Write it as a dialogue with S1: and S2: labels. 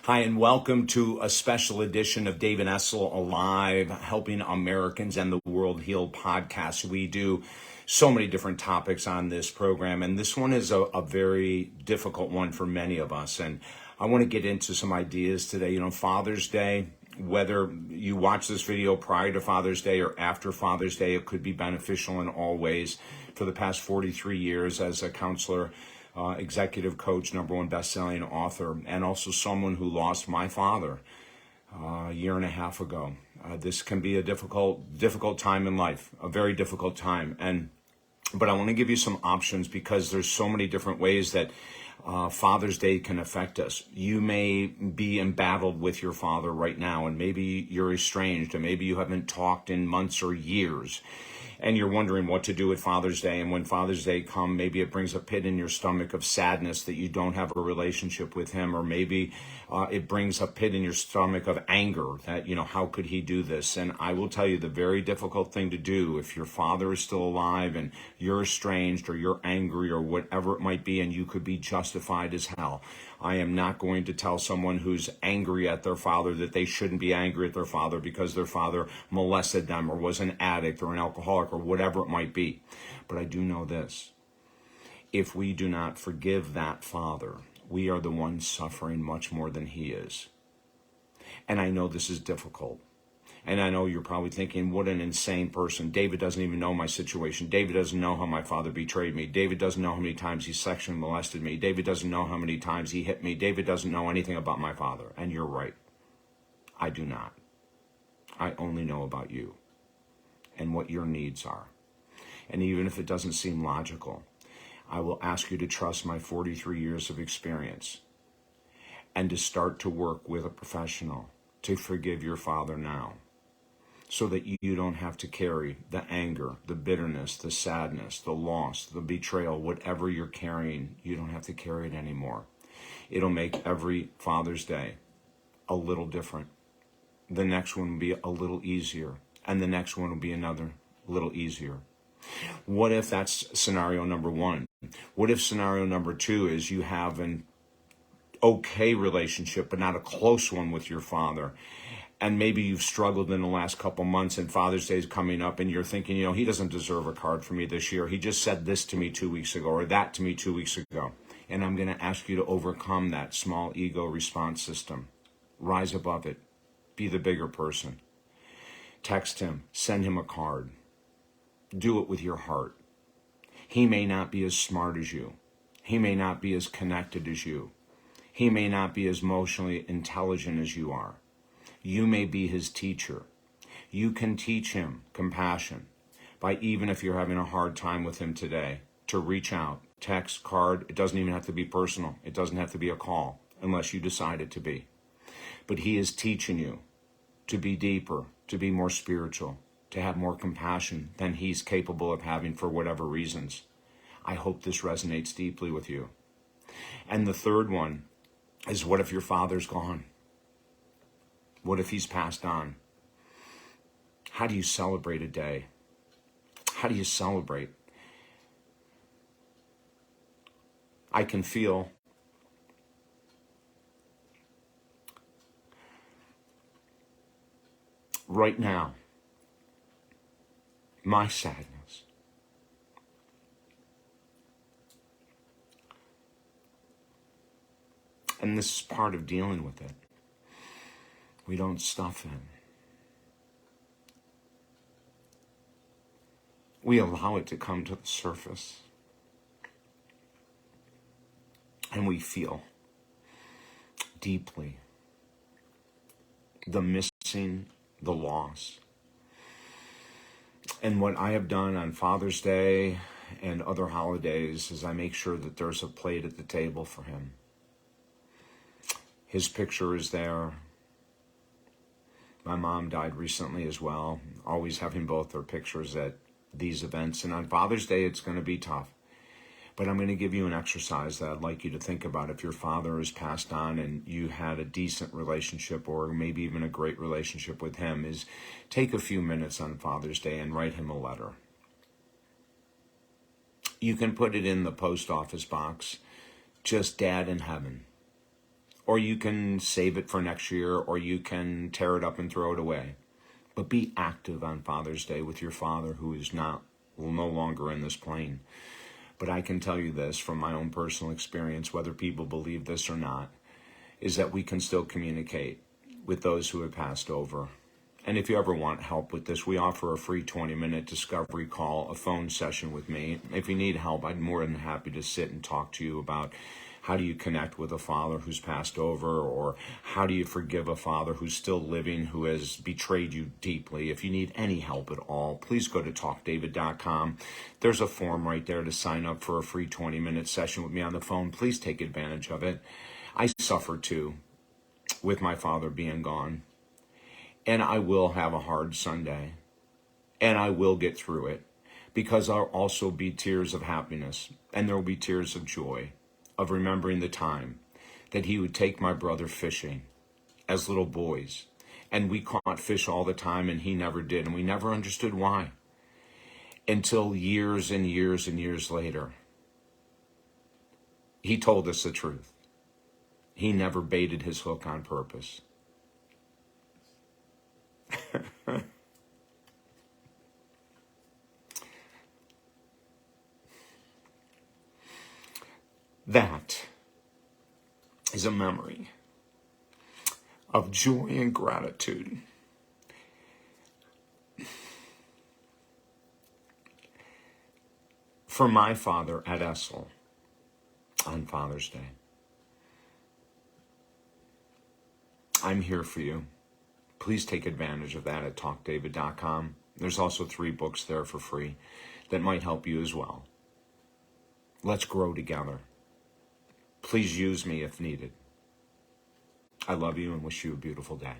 S1: Hi, and welcome to a special edition of David Essel Alive, Helping Americans and the World Heal podcast. We do so many different topics on this program, and this one is a very difficult one for many of us. And I want to get into some ideas today. Father's Day, whether you watch this video prior to Father's Day or after Father's Day, it could be beneficial in all ways. For the past 43 years as a counselor, executive coach, #1 best-selling author, and also someone who lost my father a year and a half ago. This can be a difficult time in life, a very difficult time. But I want to give you some options because there's so many different ways that Father's Day can affect us. You may be embattled with your father right now, and maybe you're estranged, and maybe you haven't talked in months or years. And you're wondering what to do with Father's Day. And when Father's Day comes, maybe it brings a pit in your stomach of sadness that you don't have a relationship with him. Or maybe it brings a pit in your stomach of anger that, how could he do this? And I will tell you the very difficult thing to do if your father is still alive and you're estranged or you're angry or whatever it might be, and you could be justified as hell. I am not going to tell someone who's angry at their father that they shouldn't be angry at their father because their father molested them or was an addict or an alcoholic or whatever it might be. But I do know this. If we do not forgive that father, we are the ones suffering much more than he is. And I know this is difficult. And I know you're probably thinking, what an insane person. David doesn't even know my situation. David doesn't know how my father betrayed me. David doesn't know how many times he sexually molested me. David doesn't know how many times he hit me. David doesn't know anything about my father. And you're right. I do not. I only know about you and what your needs are. And even if it doesn't seem logical, I will ask you to trust my 43 years of experience and to start to work with a professional to forgive your father now, so that you don't have to carry the anger, the bitterness, the sadness, the loss, the betrayal, whatever you're carrying, you don't have to carry it anymore. It'll make every Father's Day a little different. The next one will be a little easier, and the next one will be another little easier. What if that's scenario number one? What if scenario number two is you have an okay relationship, but not a close one with your father? And maybe you've struggled in the last couple months and Father's Day is coming up and you're thinking, he doesn't deserve a card from me this year. He just said this to me 2 weeks ago or that to me 2 weeks ago. And I'm going to ask you to overcome that small ego response system. Rise above it. Be the bigger person. Text him. Send him a card. Do it with your heart. He may not be as smart as you. He may not be as connected as you. He may not be as emotionally intelligent as you are. You may be his teacher. You can teach him compassion by, even if you're having a hard time with him today, to reach out, text, card. It doesn't even have to be personal. It doesn't have to be a call unless you decide it to be. But he is teaching you to be deeper, to be more spiritual, to have more compassion than he's capable of having for whatever reasons. I hope this resonates deeply with you. And the third one is, what if your father's gone? What if he's passed on? How do you celebrate a day? How do you celebrate? I can feel right now my sadness. And this is part of dealing with it. We don't stuff it. We allow it to come to the surface. And we feel deeply the missing, the loss. And what I have done on Father's Day and other holidays is I make sure that there's a plate at the table for him. His picture is there. My mom died recently as well. Always having both their pictures at these events. And on Father's Day, it's going to be tough. But I'm going to give you an exercise that I'd like you to think about. If your father is passed on and you had a decent relationship or maybe even a great relationship with him, is take a few minutes on Father's Day and write him a letter. You can put it in the post office box, just Dad in heaven. or you can save it for next year, or you can tear it up and throw it away. But be active on Father's Day with your father who is no longer in this plane. But I can tell you this from my own personal experience, whether people believe this or not, is that we can still communicate with those who have passed over. And if you ever want help with this, we offer a free 20-minute discovery call, a phone session with me. If you need help, I'm more than happy to sit and talk to you about how do you connect with a father who's passed over, or how do you forgive a father who's still living, who has betrayed you deeply. If you need any help at all, please go to talkdavid.com. There's a form right there to sign up for a free 20-minute session with me on the phone. Please take advantage of it. I suffer too with my father being gone. And I will have a hard Sunday. And I will get through it, because there'll also be tears of happiness, and there will be tears of joy, of remembering the time that he would take my brother fishing as little boys. And we caught fish all the time, and he never did. And we never understood why. Until years and years and years later, he told us the truth. He never baited his hook on purpose. That is a memory of joy and gratitude for my father at Essel on Father's Day. I'm here for you. Please take advantage of that at talkdavid.com. There's also 3 books there for free that might help you as well. Let's grow together. Please use me if needed. I love you and wish you a beautiful day.